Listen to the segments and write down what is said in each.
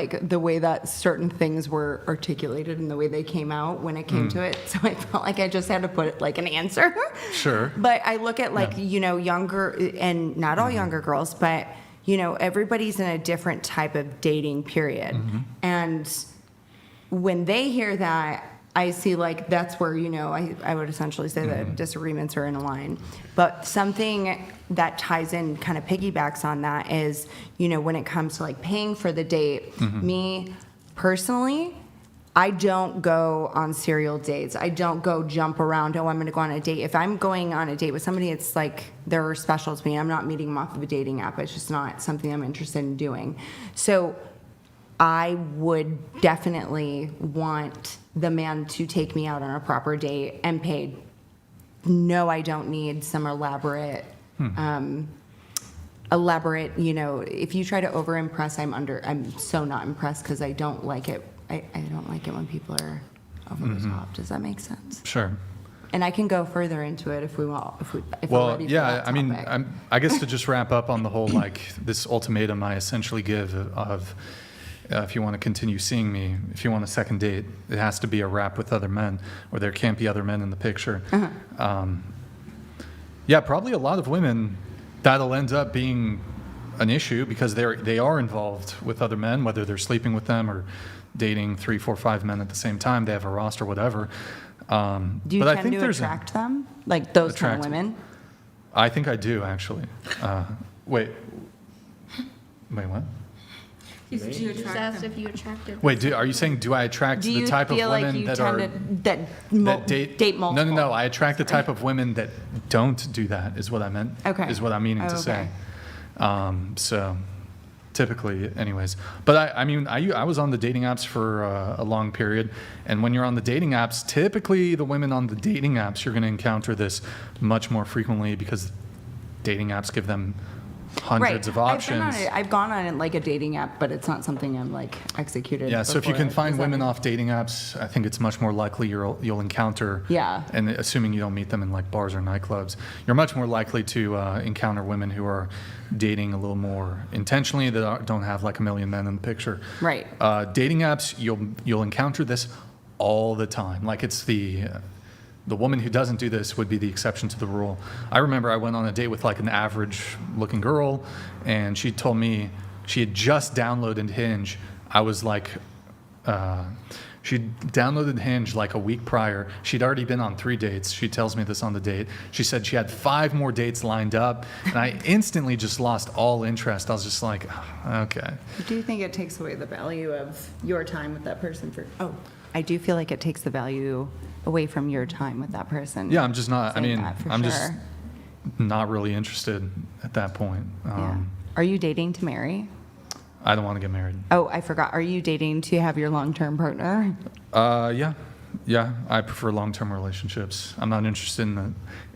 like the way that certain things were articulated and the way they came out when it came to it. So I felt like I just had to put it like an answer. Sure. But I look at like, younger, and not all younger girls, but, everybody's in a different type of dating period. And when they hear that, I see like that's where, I would essentially say that disagreements are in a line. But something that ties in, kind of piggybacks on that is, when it comes to like paying for the date, me personally, I don't go on serial dates. I don't go jump around, I'm going to go on a date. If I'm going on a date with somebody, it's like they're special to me. I'm not meeting them off of a dating app. It's just not something I'm interested in doing. So I would definitely want the man to take me out on a proper date and paid. No, I don't need some elaborate, if you try to over impress, I'm so not impressed because I don't like it. I don't like it when people are over the top. Does that make sense? Sure. And I can go further into it if we want. Well, yeah, I mean, I guess to just wrap up on the whole, like, this ultimatum I essentially give of, if you want to continue seeing me, if you want a second date, it has to be a wrap with other men, or there can't be other men in the picture. Yeah, probably a lot of women, that'll end up being an issue because they are involved with other men, whether they're sleeping with them or dating 3, 4, 5 men at the same time. They have a roster, whatever. Do you tend to attract them, like those kind of women? I think I do, actually. Wait, what? Do you attract them? If you attracted. Wait, are you saying do I attract the type of women that date multiple? No. I attract the type of women that don't do that. Is what I meant. Okay. Is what I'm meaning to say. So, typically, anyways. But I was on the dating apps for a long period, and when you're on the dating apps, typically the women on the dating apps, you're going to encounter this much more frequently because dating apps give them hundreds of options. I've gone on like a dating app, but it's not something I'm like executed. Yeah, so if you can find women off dating apps, I think it's much more likely you'll encounter. Yeah. And assuming you don't meet them in like bars or nightclubs, you're much more likely to encounter women who are dating a little more intentionally, that don't have like a million men in the picture. Right. Dating apps, you'll encounter this all the time. Like it's the woman who doesn't do this would be the exception to the rule. I remember I went on a date with like an average looking girl, and she told me she had just downloaded Hinge. I was like, she'd downloaded Hinge like a week prior. She'd already been on 3 dates. She tells me this on the date. She said she had 5 more dates lined up, and I instantly just lost all interest. I was just like, okay. Do you think it takes away the value of your time with that person I do feel like it takes the value away from your time with that person. Yeah, I'm just not, I'm just not really interested at that point. Are you dating to marry? I don't want to get married. Oh, I forgot. Are you dating to have your long-term partner? Yeah. I prefer long-term relationships. I'm not interested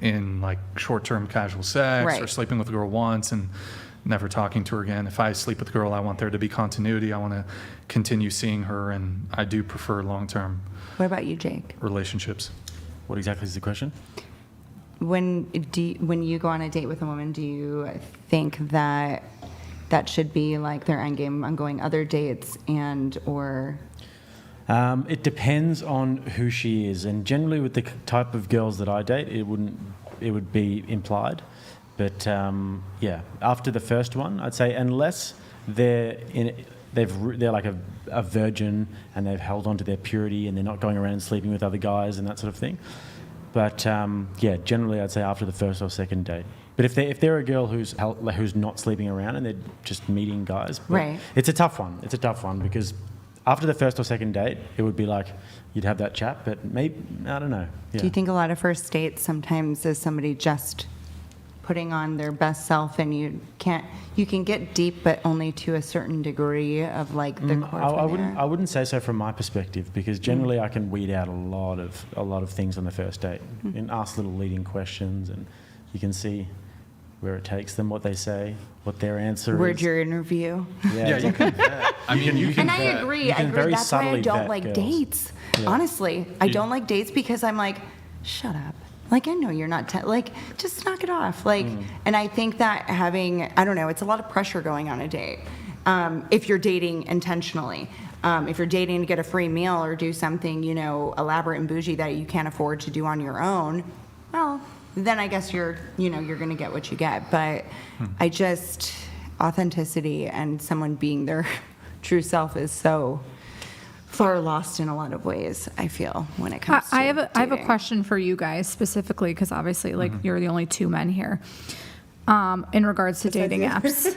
in like short-term casual sex or sleeping with a girl once and never talking to her again. If I sleep with a girl, I want there to be continuity. I want to continue seeing her, and I do prefer long-term. What about you, Jake? Relationships. What exactly is the question? When you go on a date with a woman, do you think that should be like their end game on going other dates or? It depends on who she is, and generally with the type of girls that I date, it would be implied. But after the first one, I'd say unless they're like a virgin and they've held on to their purity and they're not going around sleeping with other guys and that sort of thing. But generally I'd say after the first or second date. But if they're a girl who's not sleeping around and they're just meeting guys, right? It's a tough one. It's a tough one because after the first or second date, it would be like you'd have that chat, but maybe I don't know. Yeah. Do you think a lot of first dates sometimes is somebody just putting on their best self, and you can get deep, but only to a certain degree of like the core. I wouldn't say so from my perspective, because generally I can weed out a lot of things on the first date and ask little leading questions, and you can see where it takes them, what they say, what their answer is. Where'd your interview? Yeah, you can vet. You can. And I agree. That's why I don't like dates. Yeah. Honestly, I don't like dates because I'm like, shut up. Like, I know you're not, just knock it off. Like, and I think that I don't know, it's a lot of pressure going on a date. if you're dating intentionally. If you're dating to get a free meal or do something, you know, elaborate and bougie that you can't afford to do on your own, well, then I guess you're going to get what you get. But I just, authenticity and someone being their true self is so far lost in a lot of ways, I feel, when it comes to I have a dating. question for you guys specifically, because obviously, like, you're the only two men here. In regards to dating apps.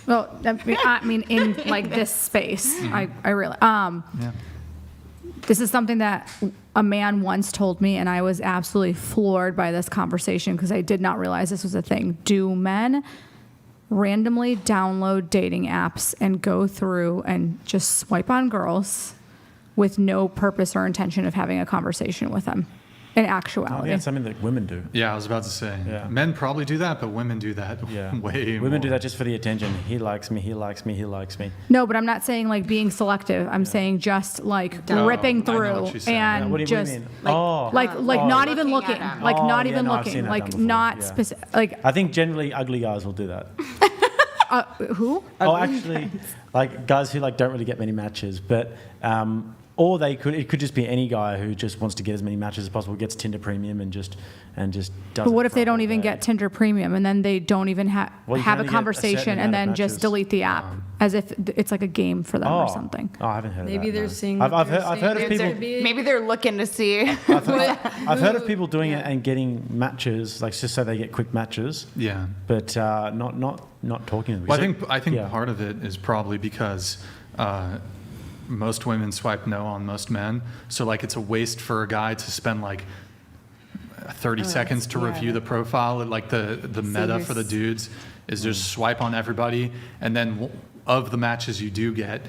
Well, I mean, in like this space, I really, this is something that a man once told me, and I was absolutely floored by this conversation because I did not realize this was a thing. Do men randomly download dating apps and go through and just swipe on girls with no purpose or intention of having a conversation with them in Oh, actuality? yeah, it's something that women do. Yeah, I was about to say. Yeah. Men probably do that, but women do that way Women do more. that just for the attention. He likes me, he likes me, he likes me. No, but I'm not saying like being selective. I'm saying just like Oh, ripping I know through what she's saying. and What do you just mean? like- oh. like not even Looking looking, at 'em. like Oh, not yeah, even no, I've seen looking, that like done before, not yeah. specific. Like I think generally ugly guys will do that. who? Oh, actually, like guys who like don't really get many matches, but or it could just be any guy who just wants to get as many matches as possible, gets Tinder Premium and just does. But what it if they for a don't whole even day. get Tinder Premium and then they don't even Well, you have can a only get a conversation certain and amount then of just matches. delete the app as if it's like a game for them or something? Oh, I haven't heard Maybe of that. they're no. seeing. I've heard of people. Maybe they're looking to see. I've heard of people doing it and getting matches, like just so they get quick matches, Yeah. but not talking to them. Well, I think yeah. part of it is probably because most women swipe no on most men. So like it's a waste for a guy to spend like 30 seconds to review the profile. Like the meta for the dudes is just swipe on everybody, and then of the matches you do get,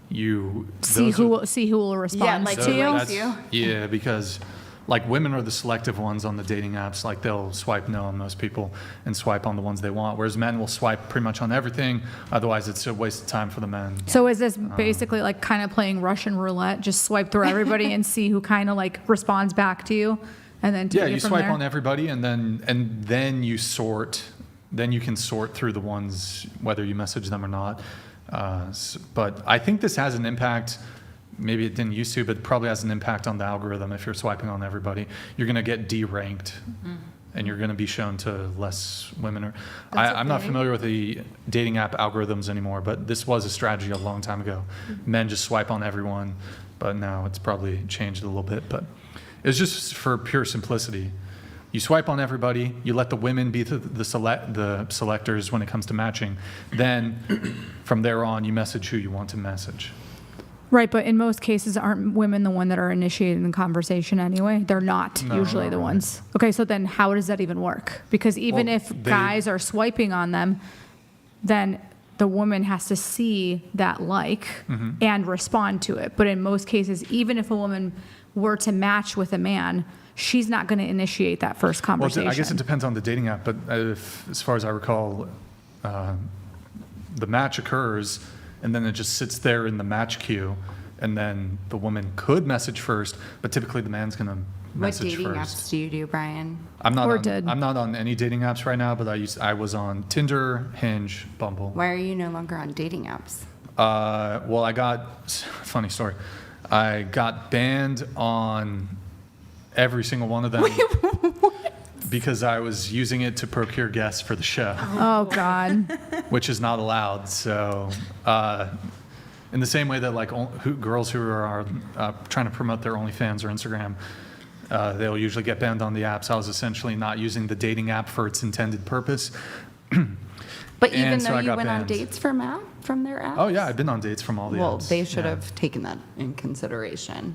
you See those are- who will respond like to who you. likes that's- Yeah, because like women are the selective ones on the dating apps. Like they'll swipe no on most people and swipe on the ones they want, whereas men will swipe pretty much on everything. Otherwise, it's a waste of time for the men. So is this basically like kind of playing Russian roulette? Just swipe through everybody and see who kind of like responds back to you, and then take Yeah, it you from swipe there? on everybody, and then you sort. Then you can sort through the ones whether you message them or not. But I think this has an impact. Maybe it didn't used to, but it probably has an impact on the algorithm. If you're swiping on everybody, you're going to get deranked, and you're going to be shown to less women. I'm not familiar with the dating app algorithms anymore, but this was a strategy a long time ago. Men just swipe on everyone, but now it's probably changed a little bit. But it's just for pure simplicity. You swipe on everybody. You let the women be the selectors when it comes to matching. Then, from there on, you message who you want to message. Right, but in most cases, aren't women the one that are initiating the conversation anyway? They're not No, usually not the really. ones. Okay, so then how does that even work? Because even Well, if they- guys are swiping on them, then the woman has to see that Mm-hmm. and respond to it. But in most cases, even if a woman were to match with a man, she's not going to initiate that first Well, conversation. I guess it depends on the dating app, but as far as I recall, the match occurs, and then it just sits there in the match queue, and then the woman could message first, but typically the man's going to What message dating first. apps do you do, Brian? I'm not Or on, did. I'm not on any dating apps right now, but I was on Tinder, Hinge, Bumble. Why are you no longer on dating apps? Well, funny story. I got banned on every single one of them because I was using it to procure guests for the show, Oh, God. which is not allowed. So, in the same way that like girls who are trying to promote their OnlyFans or Instagram, they'll usually get banned on the apps. I was essentially not using the dating app for its intended purpose. But even And so though I you got went on banned. dates from their apps? Oh yeah, I've been on dates from all the Well, apps. they should Yeah. have taken that in consideration.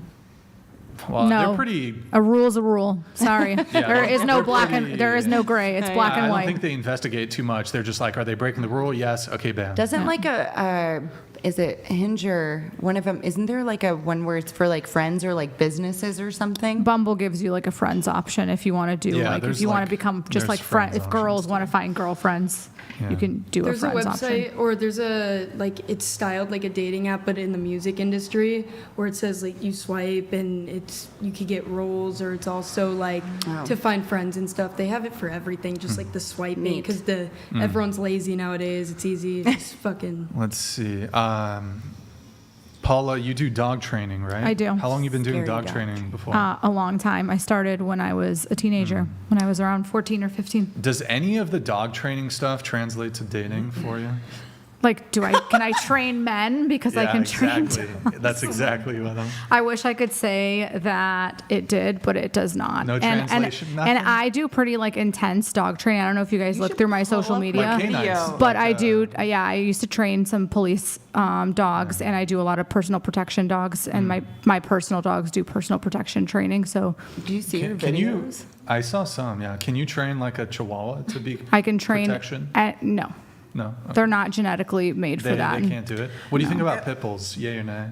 Well, No. they're pretty. A rule's a rule. Sorry. There is no they're black pretty- and there is no gray. It's black I and don't white. think they investigate too much. They're just like, are they breaking the rule? Yes. Okay, banned. Doesn't like a is it Hinge or one of them? Isn't there like a one where it's for like friends or like businesses or something? Bumble gives you like a friends option if you want to do Yeah, like if there's you want like- to become just there's like friend. friends If girls options, want to too. find girlfriends, Yeah. you can do There's a a friends website option. or there's a like it's styled like a dating app but in the music industry where it says like you swipe and it's you could get roles or it's also like Oh. to find friends and stuff. They have it for everything, just like the swiping Neat. because everyone's lazy nowadays. It's easy. Just fucking. Let's see. Paula, you do dog training, right? I do. How long you been doing Scary dog dog training before? A long time. I started when I was a teenager, when I was around 14 or 15. Does any of the dog training stuff translate to dating for you? Like, can I train men? Because I can train exactly. That's exactly what I'm. I wish I could say that it did, but it does not. No translation, and nothing? I do pretty like intense dog training. I don't know if you guys look through my social media. Like canines. But Like, I do, yeah, I used to train some police dogs, and I do a lot of personal protection dogs, and my personal dogs do personal protection training. So Do you see your Can you? videos? I saw some. Yeah. Can you train like a Chihuahua to be? I can train. Protection? No, No. Okay. they're not genetically made for that. They can't do it. What do you think about pit bulls? Yay or nay?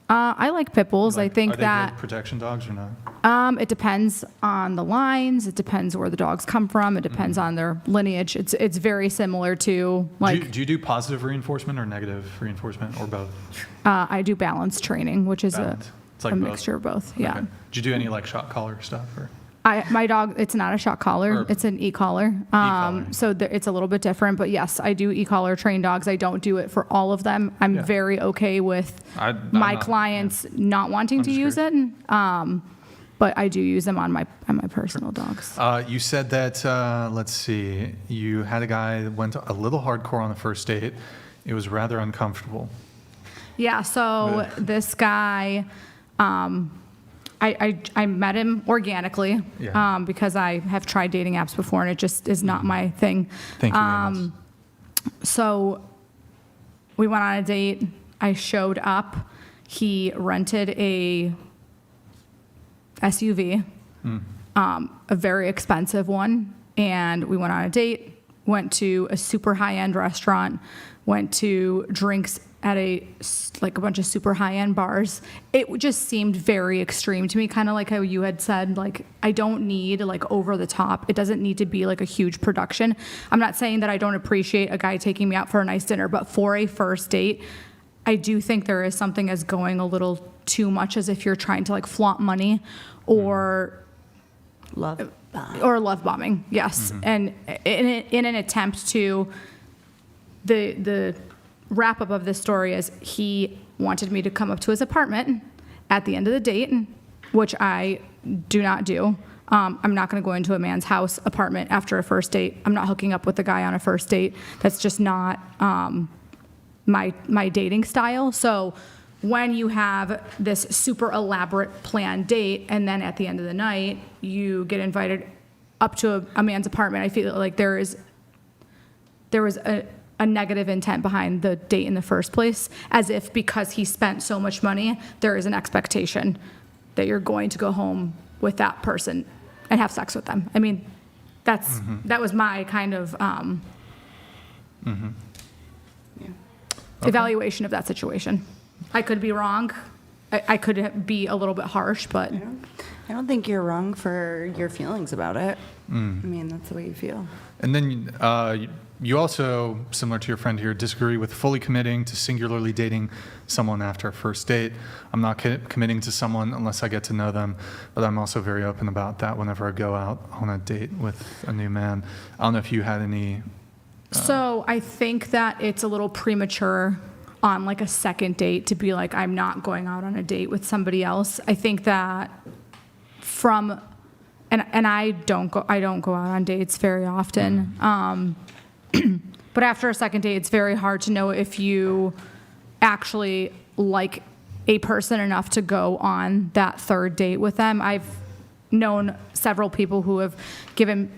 I like pit bulls. I Like, think are they that good protection dogs or not? it depends on the lines. It depends where the dogs come from. It depends on their lineage. It's very similar to like Do you do positive reinforcement or negative reinforcement or both? I do balance training, which is Balance. It's like a both. mixture of both. Yeah. Okay. Did you do any like shot collar stuff or? My dog, it's not a shock collar. Or- It's an e-collar. E-collar. So it's a little bit different. But yes, I do e-collar train dogs. I don't do it for all of them. I'm Yeah. very okay with I'm my not- clients not wanting I'm to just use it. But I do use them on my personal dogs. You said that, let's see, you had a guy that went a little hardcore on the first date. It was rather uncomfortable. Yeah, so this guy, I met him organically Yeah. because I have tried dating apps before and it just is not my thing. Thank you, Amos. So we went on a date. I showed up. He rented a SUV, a very expensive one, and we went on a date. Went to a super high-end restaurant. Went to drinks at a bunch of super high-end bars. It just seemed very extreme to me, kind of like how you had said, like, I don't need like over the top. It doesn't need to be like a huge production. I'm not saying that I don't appreciate a guy taking me out for a nice dinner, but for a first date, I do think there is something as going a little too much, as if you're trying to like flaunt money or Love. love bombing. Yes. And in an attempt to the wrap up of this story is he wanted me to come up to his apartment at the end of the date, which I do not do. I'm not going to go into a man's house apartment after a first date. I'm not hooking up with a guy on a first date. That's just not my dating style. So when you have this super elaborate planned date and then at the end of the night you get invited up to a man's apartment, I feel like there was a negative intent behind the date in the first place, as if because he spent so much money, there is an expectation that you're going to go home with that person and have sex with them. I mean, that was my kind of evaluation of that situation. I could be wrong. I could be a little bit harsh, but I don't think you're wrong for your feelings about it. I mean, that's the way you feel. And then you also, similar to your friend here, disagree with fully committing to singularly dating someone after a first date. I'm not committing to someone unless I get to know them, but I'm also very open about that whenever I go out on a date with a new man. I don't know if you had any. So I think that it's a little premature on like a second date to be like, I'm not going out on a date with somebody else. I think that and I don't go out on dates very often. But after a second date, it's very hard to know if you actually like a person enough to go on that third date with them. I've known several people who have given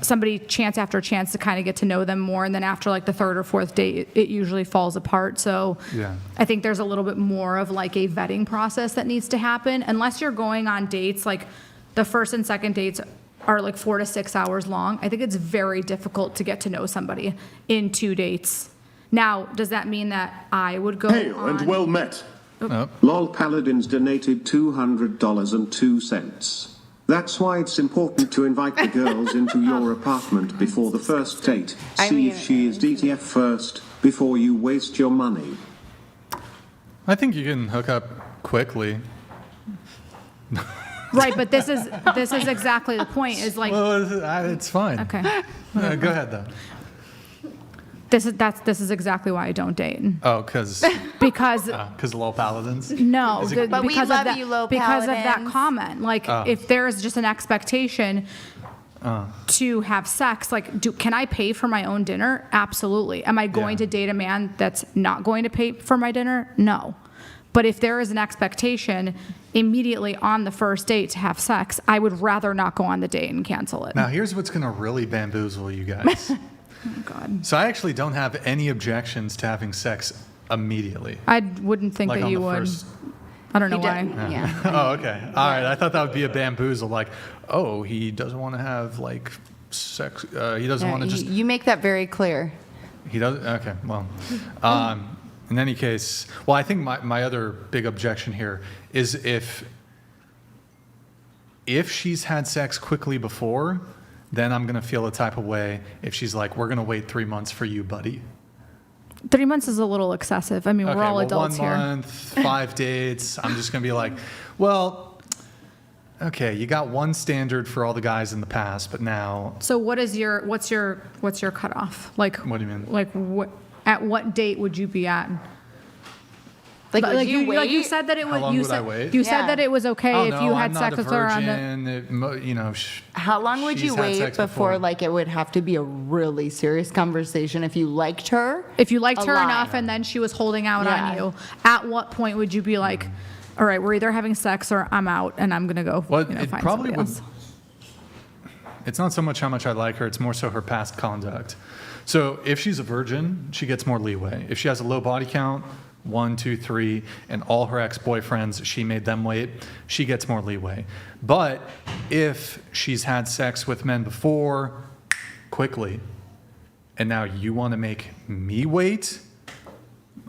somebody chance after chance to kind of get to know them more, and then after like the third or fourth date, it usually falls apart. So Yeah. I think there's a little bit more of like a vetting process that needs to happen, unless you're going on dates like the first and second dates are like 4 to 6 hours long. I think it's very difficult to get to know somebody in 2 dates. Now, does that mean that I would go Hail on? and well met. Oh, Lol Paladins donated $200.02. That's why it's important to invite the girls into your apartment before the first date. I See mean, if she is DTF first, before you waste your money. I think you can hook up quickly. Right, but this is exactly the point. Is like, Well, it's fine. okay, Go ahead though. this is exactly why I don't date, Oh, because because low paladins. no, Is it- But we because love of that, you, low because of that paladins. comment. Like, if there's just an expectation to have sex, like, can I pay for my own dinner? Absolutely. Am I going Yeah. to date a man that's not going to pay for my dinner? No. But if there is an expectation immediately on the first date to have sex, I would rather not go on the date and cancel it. Now here's what's going to really bamboozle you guys. Oh, God. So I actually don't have any objections to having sex immediately. I wouldn't think Like that on you the would. first. I don't know He why. did- Yeah. Oh, okay. All right. I thought that would be a bamboozle. Like, oh, he doesn't want to have like sex. He doesn't want to just. You make that very clear. He does. Okay. Well, in any case, well, I think my other big objection here is if she's had sex quickly before, then I'm gonna feel a type of way. If she's like, we're gonna wait 3 months for you, buddy. 3 months is a little excessive. I mean, we're all adults 1 here. month, 5 dates. I'm just gonna be like, well, okay, you got one standard for all the guys in the past, but now, So what's your cutoff? Like, what do you mean? like at what date would you be at? Like, But, would like you wait? like you said that it How was. long you would said I wait? you Yeah. said that it was okay Oh, if no, you had I'm not sex a with her on the. virgin. How long would you she's had wait sex before, like, it would have to be a really serious conversation if you liked her? If you liked A her lot. enough and then she was holding out Yeah. on you, at what point would you be like, all right, we're either having sex or I'm out and I'm gonna go Well, find it probably somebody would. else? It's not so much how much I like her, it's more so her past conduct. So if she's a virgin, she gets more leeway. If she has a low body count, 1, 2, 3, and all her ex-boyfriends, she made them wait, she gets more leeway. But if she's had sex with men before, quickly, and now you want to make me wait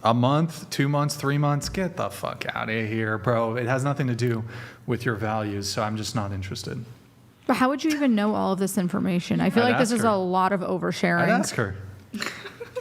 a month, 2 months, 3 months, get the fuck out of here, bro. It has nothing to do with your values, so I'm just not interested. But how would you even know all of this information? I feel I'd like this ask is her. a lot of oversharing. I'd ask her.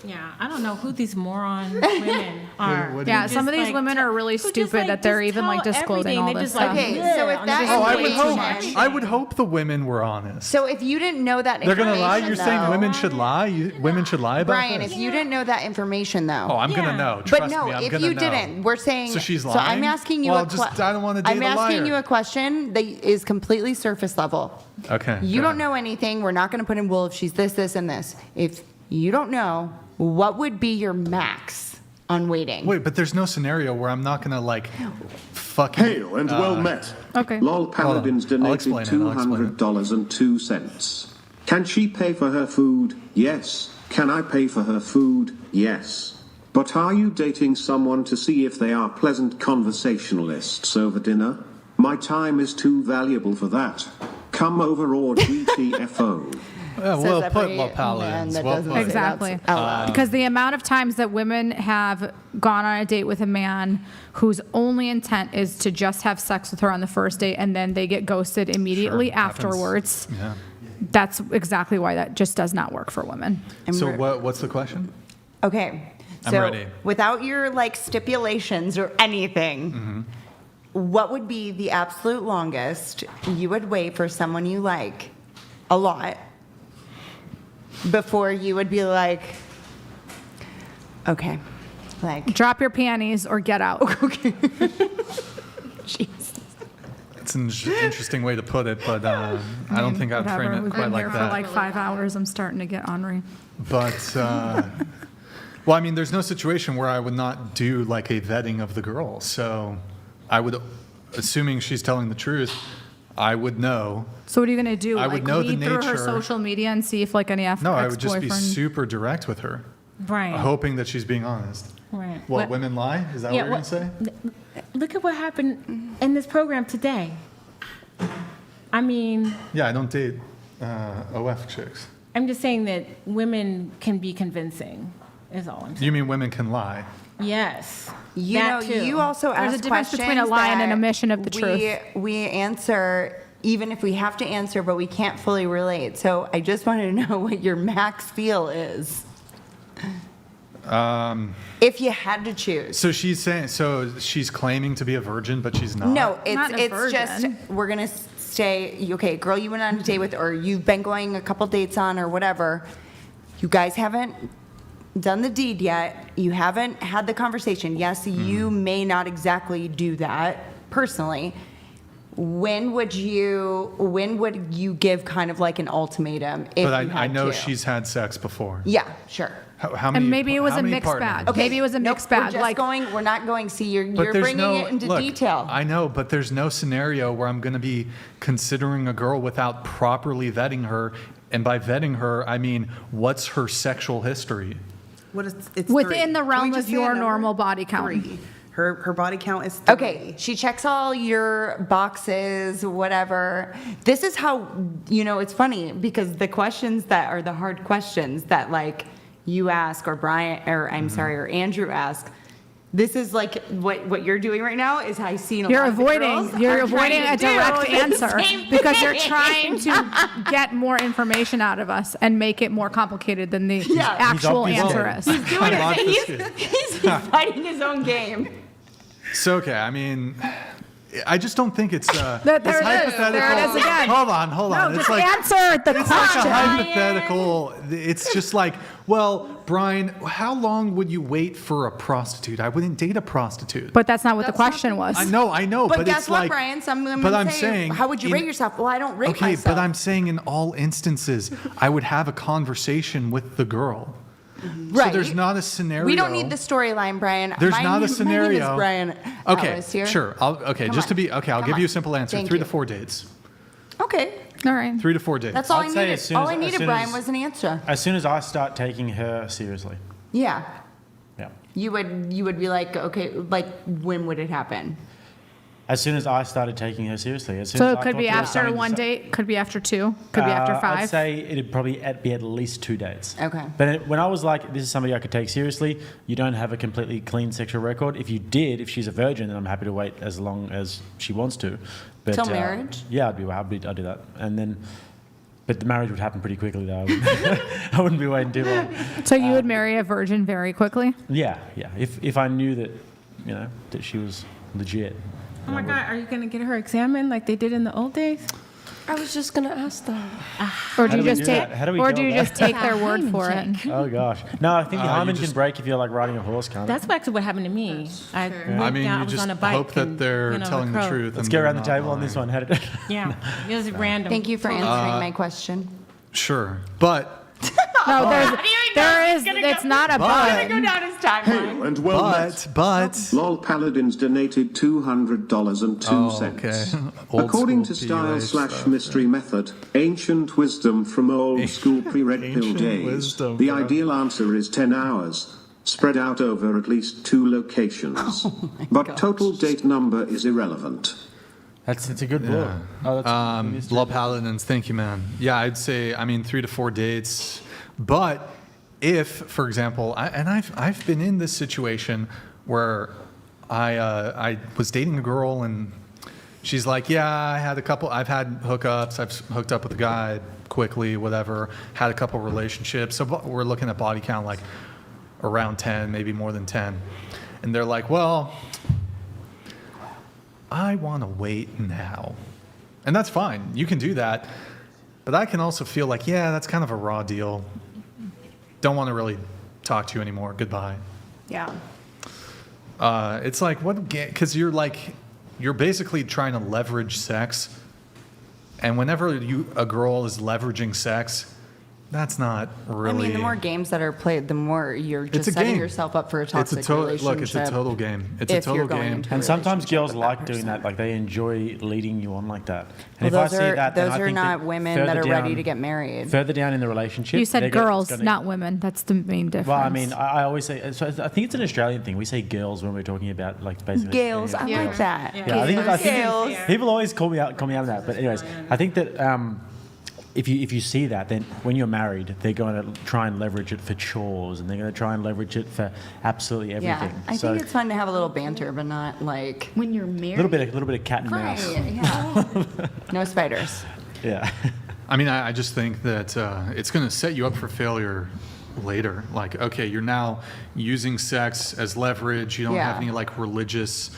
Yeah, I don't know who these moron women are. what do Yeah, Who some of just, these women are really who just, stupid that they're just even, like, tell disclosing everything. all They're this just like, stuff. Okay, "Yeah," so if on that's this Oh, I way would too hope. much. I would hope the women were honest. So if you didn't know that They're information, gonna lie. You're saying though- women should lie. Women should lie about Brian, this. if you didn't know that information, though. Oh, I'm gonna Yeah. know. But Trust no, me, I'm if gonna you know. didn't, we're saying. So she's So I'm lying? asking you Well, a just- I don't wanna date I'm a asking liar. you a question that is completely surface level. Okay. You go don't know anything. We're not going to put in, well, if she's this, and this. If you don't know, what would be your max on waiting? Wait, but there's no scenario where I'm not gonna like fucking. Hail and well met. Okay. Lol Paladins I'll donated explain it, I'll explain it. $200.02. Can she pay for her food? Yes. Can I pay for her food? Yes. But are you dating someone to see if they are pleasant conversationalists over dinner? My time is too valuable for that. Come over or GTFO. Yeah, Says well put, every low man paladins. that Well doesn't put. say that Exactly. out loud. Because the amount of times that women have gone on a date with a man whose only intent is to just have sex with her on the first date and then they get ghosted immediately Sure, happens. afterwards, Yeah. that's exactly why that just does not work for women. And So we're- what's the question? Okay. I'm So ready. without your like stipulations or anything, Mm-hmm. what would be the absolute longest you would wait for someone you like a lot before you would be like, okay, like, Drop your panties or get out. jeez. It's an interesting way to put it, but I don't think I'd Whatever. frame it We've quite been like here for that. like 5 hours. I'm starting to get ornery. But well, I mean, there's no situation where I would not do like a vetting of the girl. So I would, assuming she's telling the truth, I would know. So what are you going to do? I would Like know the weed through her nature. social media and see if like any No, I would just be ex-boyfriend- super direct with her, Right. hoping that she's being honest. Right. What, women lie? Is that what you're going to say? Look at what happened in this program today. I mean, Yeah, I don't date OF chicks. I'm just saying that women can be convincing. Is all I'm saying. You mean women can lie? Yes. You that know, too. you also There's a ask difference between a questions lie and an that omission of the truth. We answer even if we have to answer, but we can't fully relate. So I just wanted to know what your max feel is. If you had to choose. So she's claiming to be a virgin, but she's not. No, Not a it's just virgin. we're gonna say, okay, girl, you went on a date with, or you've been going a couple dates on, or whatever. You guys haven't done the deed yet. You haven't had the conversation. Yes, you may not exactly do that personally. When would you give kind of like an ultimatum if But you had I know to? she's had sex before. Yeah, sure. How many? And maybe it was how a many mixed partners? bag. Okay, Maybe it was a nope, mixed bag. We're just Like, we're not going. See, you're But there's bringing no, it into look, detail. I know, but there's no scenario where I'm going to be considering a girl without properly vetting her. And by vetting her, I mean, what's her sexual history? What is it's within 3. the Can we realm just of say a your number? normal body count. 3. Her body count is 3. Okay, she checks all your boxes, whatever. This is how, it's funny because the questions that are the hard questions that like you ask or Brian, or I'm sorry, or Andrew ask, this is like what you're doing right now is I seen a You're lot of the avoiding. girls You're are avoiding trying a to do direct the answer same because you're thing. trying to get more information out of us and make it more complicated than the Yeah. actual obviously- answer is. Doing I'm it. He's fighting his own game. So, okay, I mean, I just don't think it's There it is. hypothetical. There it is again. Hold on. No, It's just like, answer the it's like a question. hypothetical. It's just like, well, Brian, how long would you wait for a prostitute? I wouldn't date a prostitute. But that's not what the question was. I know, But but guess it's what, like, Brian? Some women but I'm say, saying, how would you rate yourself? Well, I don't rate okay, myself. but I'm saying in all instances, I would have a conversation with the girl. right. So there's not a scenario. We don't need the storyline, Brian. There's My not a name- scenario. My name is Brian. Okay, Alice here. sure. I'll Come just to on. be okay. I'll Come give you a on. simple answer: Thank 3 to you. 4 dates. Okay. All right. 3 to 4 dates. That's all I'd I say needed. as soon All as- I as needed, soon Brian, as- was an answer. As soon as I start taking her seriously. Yeah. Yeah. You would be like, okay, like when would it happen? As soon as I started taking her seriously. As soon So as it I could thought be there was after something to one say. date, could be after 2, could be after 5. I'd say it'd probably be at least 2 dates. Okay. But when I was like, this is somebody I could take seriously, you don't have a completely clean sexual record. If you did, if she's a virgin, then I'm happy to wait as long as she wants to. But, Till marriage? Yeah, I'd do that. And then, but the marriage would happen pretty quickly though. I wouldn't be waiting too long. So you would marry a virgin very quickly? Yeah. If I knew that, that she was legit. Oh my God, are you going to get her examined like they did in the old days? I was just gonna ask that. Or do do you we just do take that? How do we or go do you about just take their word for it? Oh gosh. No, I think the you hymen just- can break if you're like riding a horse, can't it? That's actually what happened to me. I went I mean, down, I you was just on a bike. hope that and, they're telling the crow. truth. Let's and get they're around the not table on this lying. one. How did Yeah, it was random. Thank you for answering my question. Sure, but No, it's not a But- but. down his timeline. And well met. but Lol Paladins donated $200.02. okay. Old According to school PUA style / stuff. mystery method, ancient wisdom from old school pre-red pill Ancient days, wisdom, the bro. ideal answer is 10 hours, spread out over at least 2 locations. But total date number is irrelevant. It's a good book. Oh, that's Love Paladins, thank you, man. Yeah, I'd say, 3 to 4 dates. But if, for example, I've been in this situation where I was dating a girl and she's like, yeah, I've had hookups, I've hooked up with a guy quickly, whatever, had a couple relationships. So we're looking at body count like around 10, maybe more than 10. And they're like, well, I want to wait now. And that's fine. You can do that. But I can also feel like, yeah, that's kind of a raw deal. Don't want to really talk to you anymore. Goodbye. Yeah. It's like, what? Because you're basically trying to leverage sex. And whenever a girl is leveraging sex, that's not really. I mean, the more games that are played, the more you're It's just a setting game. yourself up for a it's toxic a total relationship. look. It's a total game. It's a if you're total going game. into a And sometimes relationship girls with like that doing person. that. Like they enjoy leading you on like that. And Well, if I see that, then those I are think not that women that further are ready down- to get married. Further down in the relationship, You said they're girls, gonna- not women. That's the main difference. Well, I mean, I always say. So I think it's an Australian thing. We say girls when we're talking about like basically. Gales, I Yeah. like that. Yeah, I think Gales. people always call me out on that. But anyways, I think that if you see that, then when you're married, they're going to try and leverage it for chores, and they're going to try and leverage it for absolutely everything. Yeah, I think it's fun to have a little banter, but not like When you're a married. little bit of cat and mouse. yeah. No spiders. Yeah. I mean, I just think that it's going to set you up for failure later. Like, okay, you're now using sex as leverage. You don't have Yeah. any like religious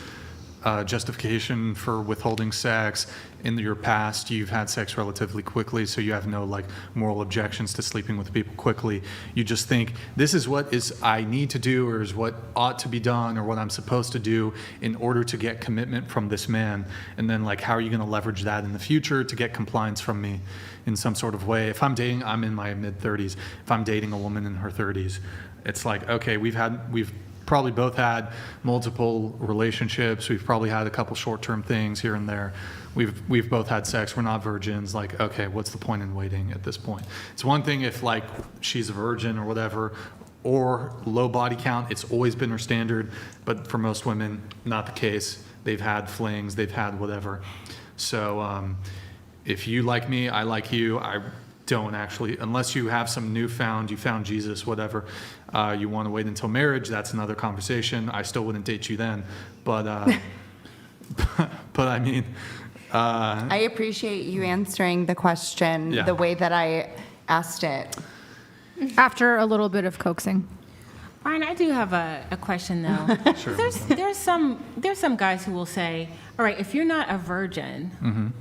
justification for withholding sex. In your past, you've had sex relatively quickly, so you have no like moral objections to sleeping with people quickly. You just think this is what is I need to do, or is what ought to be done, or what I'm supposed to do in order to get commitment from this man. And then like, how are you going to leverage that in the future to get compliance from me in some sort of way? If I'm dating, I'm in my mid-30s. If I'm dating a woman in her 30s, it's like, okay, we've probably both had multiple relationships. We've probably had a couple short-term things here and there. We've both had sex. We're not virgins. Like, okay, what's the point in waiting at this point? It's one thing if like she's a virgin or whatever, or low body count. It's always been her standard, but for most women, not the case. They've had flings. They've had whatever. So if you like me, I like you. I don't actually, unless you have some you found Jesus, whatever, you want to wait until marriage, that's another conversation. I still wouldn't date you then, but but I mean, I appreciate you answering the question Yeah. the way that I asked it. After a little bit of coaxing. Brian, I do have a question though. Sure. There's some guys who will say, all right, if you're not a virgin,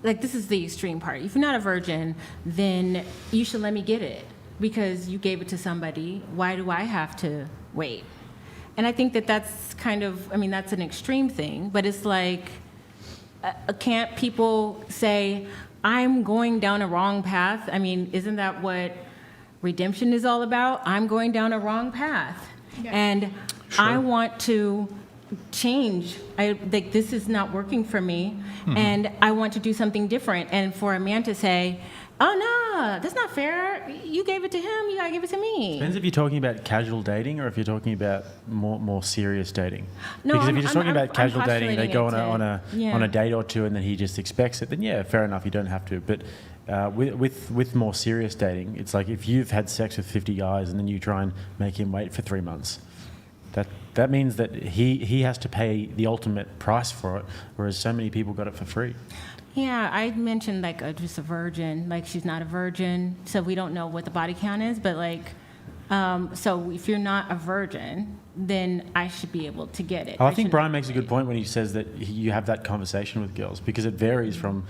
like this is the extreme part. If you're not a virgin, then you should let me get it because you gave it to somebody. Why do I have to wait? And I think that that's kind of, I mean, that's an extreme thing, but it's like, can't people say, I'm going down a wrong path? I mean, isn't that what redemption is all about? I'm going down a wrong path. And I want to change. I like this is not working for me, and I want to do something different. And for a man to say, "Oh no, that's not fair. You gave it to him. You gotta give it to me." Depends if you're talking about casual dating or if you're talking about more serious dating. No, because if I'm- you're just talking I'm- about casual I'm dating, they go postulating on it to- on a date or two and then he just expects it. Then yeah, fair enough. You don't have to. But with more serious dating, it's like if you've had sex with 50 guys and then you try and make him wait for 3 months. That means that he has to pay the ultimate price for it, whereas so many people got it for free. Yeah, I mentioned like just a virgin, like she's not a virgin, so we don't know what the body count is, but like, so if you're not a virgin, then I should be able to get it. I think shouldn't Brian makes a wait. good point when he says that you have that conversation with girls because it varies from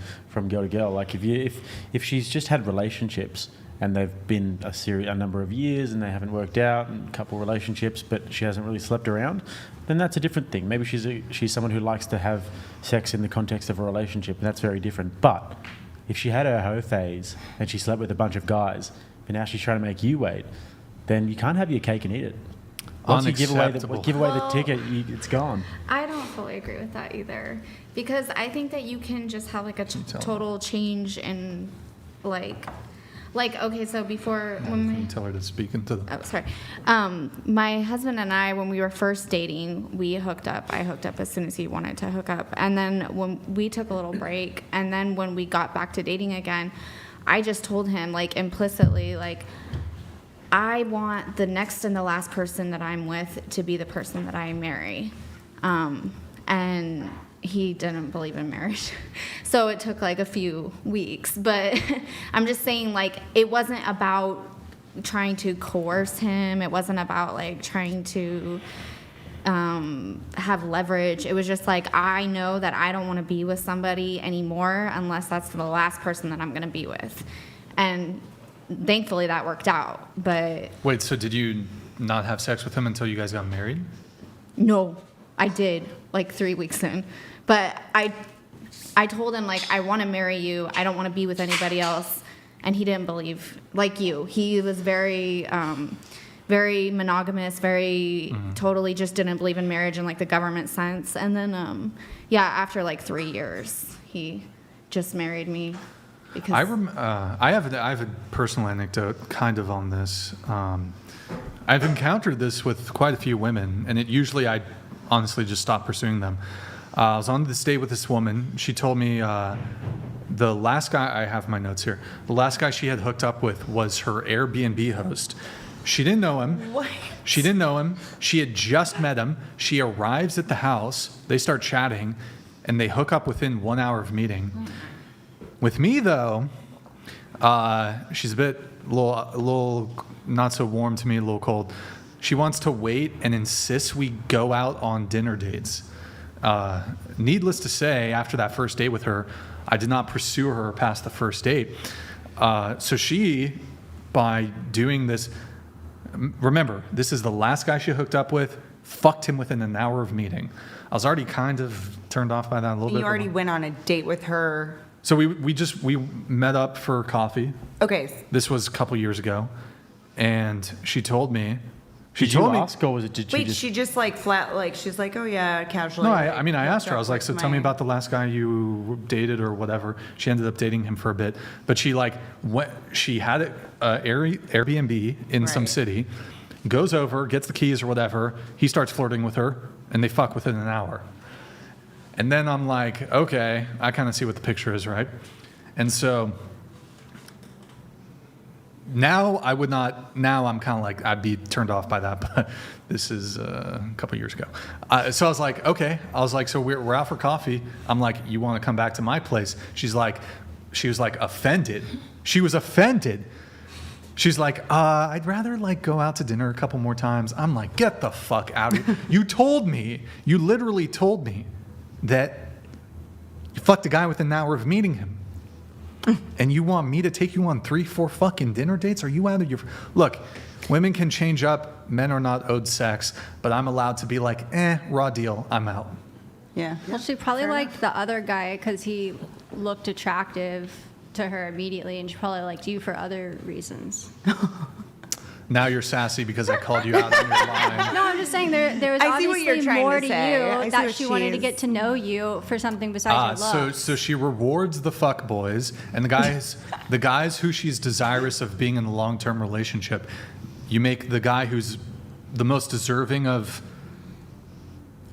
girl to girl. Like if she's just had relationships and they've been a number of years and they haven't worked out, and a couple relationships, but she hasn't really slept around, then that's a different thing. Maybe she's someone who likes to have sex in the context of a relationship, and that's very different. But if she had her hoe phase and she slept with a bunch of guys, but now she's trying to make you wait, then you can't have your cake and eat it. Once you give away the ticket, it's gone. I don't fully agree with that either, because I think that you can just have like a total change in like okay, so before when Tell her to speak into the. oh sorry, my husband and I, when we were first dating, we hooked up. I hooked up as soon as he wanted to hook up, and then when we took a little break, and then when we got back to dating again, I just told him like implicitly like, I want the next and the last person that I'm with to be the person that I marry. And he didn't believe in marriage. So it took like a few weeks. But I'm just saying, like, it wasn't about trying to coerce him. It wasn't about like trying to have leverage. It was just like, I know that I don't want to be with somebody anymore unless that's the last person that I'm going to be with. And thankfully that worked out. But Wait, so did you not have sex with him until you guys got married? no, I did like 3 weeks in. But I told him like, I want to marry you. I don't want to be with anybody else. And he didn't believe, like you. He was very, very monogamous, very totally just didn't believe in marriage in like the government sense. And then, after like 3 years, he just married me. Because I have a personal anecdote kind of on this. I've encountered this with quite a few women, and I honestly just stopped pursuing them. I was on this date with this woman. She told me the last guy, I have my notes here. The last guy she had hooked up with was her Airbnb host. She didn't know him. What? She didn't know him. She had just met him. She arrives at the house. They start chatting, and they hook up within 1 hour of meeting. With me, though, she's a little not so warm to me, a little cold. She wants to wait and insists we go out on dinner dates. Needless to say, after that first date with her, I did not pursue her past the first date. So she, by doing this, remember, this is the last guy she hooked up with, fucked him within an hour of meeting. I was already kind of turned off by that a little bit. You already went on a date with her. So we met up for coffee. Okay. This was a couple years ago, and she told me. Did you ask, or was it? Did Wait, she just like flat, like she's like, oh yeah, casually. No, like, I mean, I asked her. I was like, so tell me my- about the last guy you dated or whatever. She ended up dating him for a bit, but she she had an Airbnb in some Right. city, goes over, gets the keys or whatever. He starts flirting with her, and they fuck within an hour. And then I'm like, okay, I kind of see what the picture is, right? And so now I'm kind of like, I'd be turned off by that, but this is a couple years ago. So I was like, okay. I was like, so we're out for coffee. I'm like, you want to come back to my place? She was like offended. She was offended. She's like, I'd rather like go out to dinner a couple more times. I'm like, get the fuck out of here. You literally told me that you fucked a guy within an hour of meeting him. And you want me to take you on 3-4 fucking dinner dates? Are you out of your... Look, women can change up. Men are not owed sex. But I'm allowed to be like, raw deal. I'm out. Yeah. Well, she probably liked the other guy because he looked attractive to her immediately, and she probably liked you for other reasons. Now you're sassy because I called you out on your line. No, I'm just saying there was I see what you're obviously trying more to to say. I you see that what she wanted to she's- get to know you for something besides your looks. So she rewards the fuck boys and the guys who she's desirous of being in a long-term relationship. You make the guy who's the most deserving of...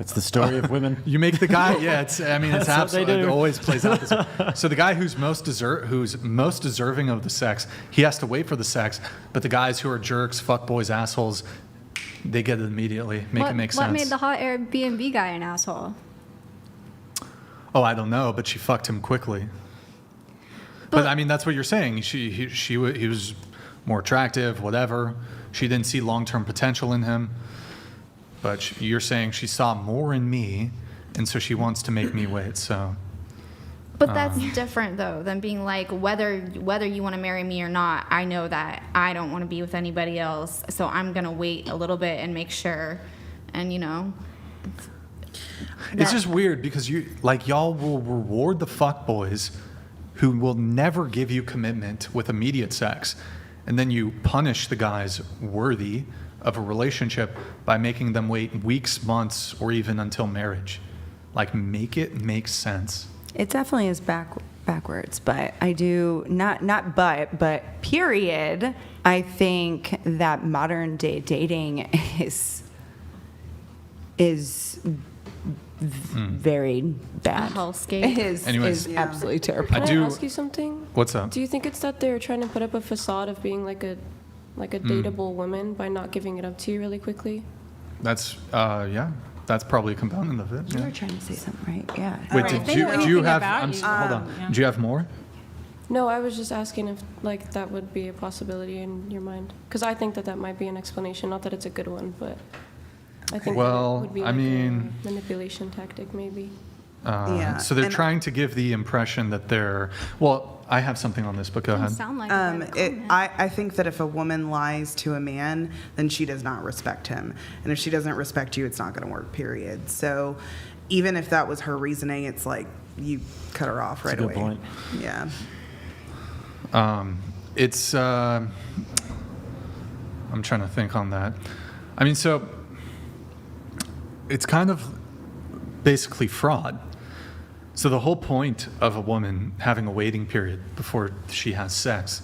It's the story of women. You make the guy, it's That's what they absolutely, do. it always plays out this way. So the guy who's most deserving of the sex, he has to wait for the sex, but the guys who are jerks, fuckboys, assholes, they get it immediately. Make it make sense. What made the hot Airbnb guy an asshole? Oh, I don't know, but she fucked him quickly. But I mean, that's what you're saying. He was more attractive, whatever. She didn't see long-term potential in him. But you're saying she saw more in me, and so she wants to make me wait. So, But that's different though than being like whether you want to marry me or not. I know that I don't want to be with anybody else, so I'm gonna wait a little bit and make sure. And it's just weird because y'all will reward the fuckboys who will never give you commitment with immediate sex, and then you punish the guys worthy of a relationship by making them wait weeks, months, or even until marriage. Like, make it make sense. It definitely is backwards, but I do but period. I think that modern day dating is very bad. A hellscape. It is Anyways. absolutely terrible. Can I ask you something? What's up? Do you think it's that they're trying to put up a facade of being like a dateable woman by not giving it up to you really quickly? That's that's probably a component of it. You Yeah. were trying to say something, right? Yeah. Wait, If they do know you anything have? about you, hold on. yeah. Do you have more? No, I was just asking if like that would be a possibility in your mind, because I think that might be an explanation. Not that it's a good one, but I think Well, that it would be I like mean- a manipulation tactic, maybe. Yeah, So they're and- trying to give the impression that they're. Well, I have something on this, but go ahead. Sound like a good comment. I think that if a woman lies to a man, then she does not respect him. And if she doesn't respect you, it's not going to work, period. So even if that was her reasoning, it's like you cut her off right a good away. point. Yeah. It's. I'm trying to think on that. I mean, so it's kind of basically fraud. So the whole point of a woman having a waiting period before she has sex,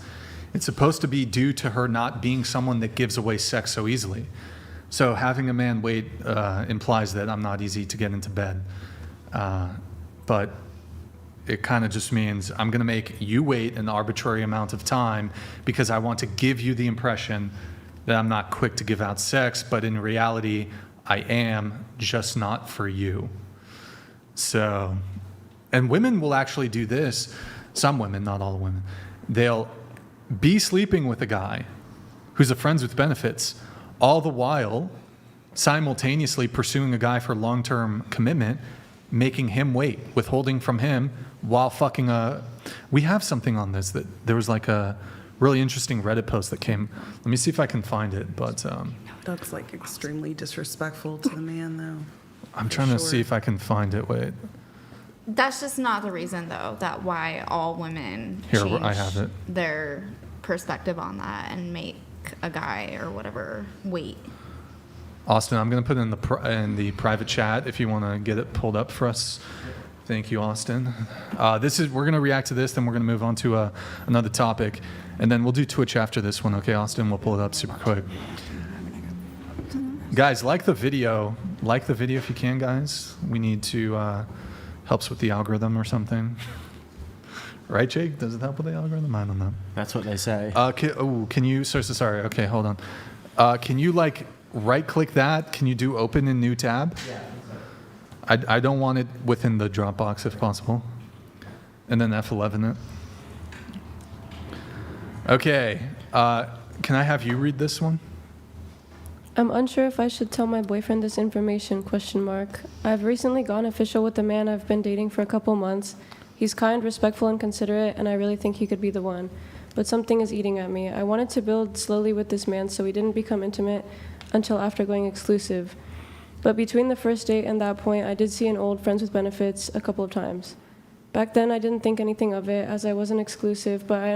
it's supposed to be due to her not being someone that gives away sex so easily. So having a man wait implies that I'm not easy to get into bed. But it kind of just means I'm going to make you wait an arbitrary amount of time because I want to give you the impression that I'm not quick to give out sex, but in reality, I am, just not for you. So, and women will actually do this. Some women, not all women. They'll be sleeping with a guy who's a friends with benefits, all the while simultaneously pursuing a guy for long-term commitment, making him wait, withholding from him while fucking a... We have something on this that there was like a really interesting Reddit post that came. Let me see if I can find it, but... That's like extremely disrespectful to the man, though. I'm trying to see if I can find it. Wait. That's just not the reason, though, that why all women Here, change I have it. their perspective on that and make a guy or whatever wait. Austin, I'm going to put it in the private chat if you want to get it pulled up for us. Thank you, Austin. We're going to react to this, then we're going to move on to another topic, and then we'll do Twitch after this one. Okay, Austin, we'll pull it up super quick. Guys, like the video if you can, guys. We need to helps with the algorithm or something. Right, Jake? Does it help with the algorithm? I don't know. That's what they say. Can you? Sorry. Okay, hold on. Can you right-click that? Can you do open in new tab? Yeah. I don't want it within the Dropbox if possible. And then F11 it. Okay. Can I have you read this one? I'm unsure if I should tell my boyfriend this information, ? I've recently gone official with the man I've been dating for a couple months. He's kind, respectful, and considerate, and I really think he could be the one. But something is eating at me. I wanted to build slowly with this man so we didn't become intimate until after going exclusive. But between the first date and that point, I did see an old friends with benefits a couple of times. Back then, I didn't think anything of it as I wasn't exclusive, but I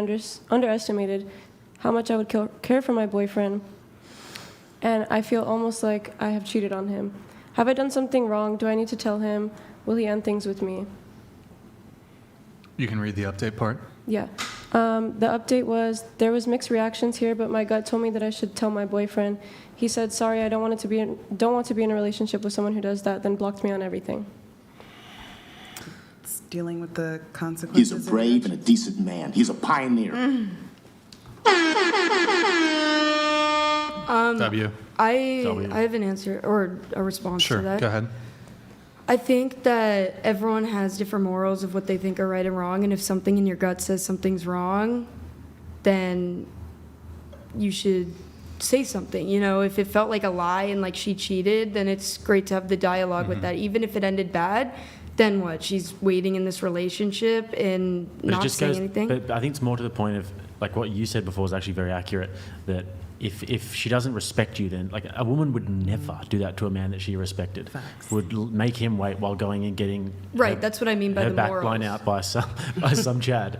underestimated how much I would care for my boyfriend. And I feel almost like I have cheated on him. Have I done something wrong? Do I need to tell him? Will he end things with me? You can read the update part. Yeah. The update was, there was mixed reactions here, but my gut told me that I should tell my boyfriend. He said, sorry, I don't want to be in a relationship with someone who does that, then blocked me on everything. It's dealing with the consequences. He's a brave and a decent man. He's a pioneer. W. I have an answer or a response Sure, to that. go ahead. I think that everyone has different morals of what they think are right and wrong, and if something in your gut says something's wrong, then you should say something. You know, if it felt like a lie and like she cheated, then it's great to have the dialogue with that. Even if it ended bad, then what? She's waiting in this relationship and not saying anything? But I think it's more to the point of, like what you said before is actually very accurate, that if she doesn't respect you, then like a woman would never do that to a man that she respected. Facts. Would make him wait while going and getting Right, that's what I mean by her the back morals. blown out by some Chad.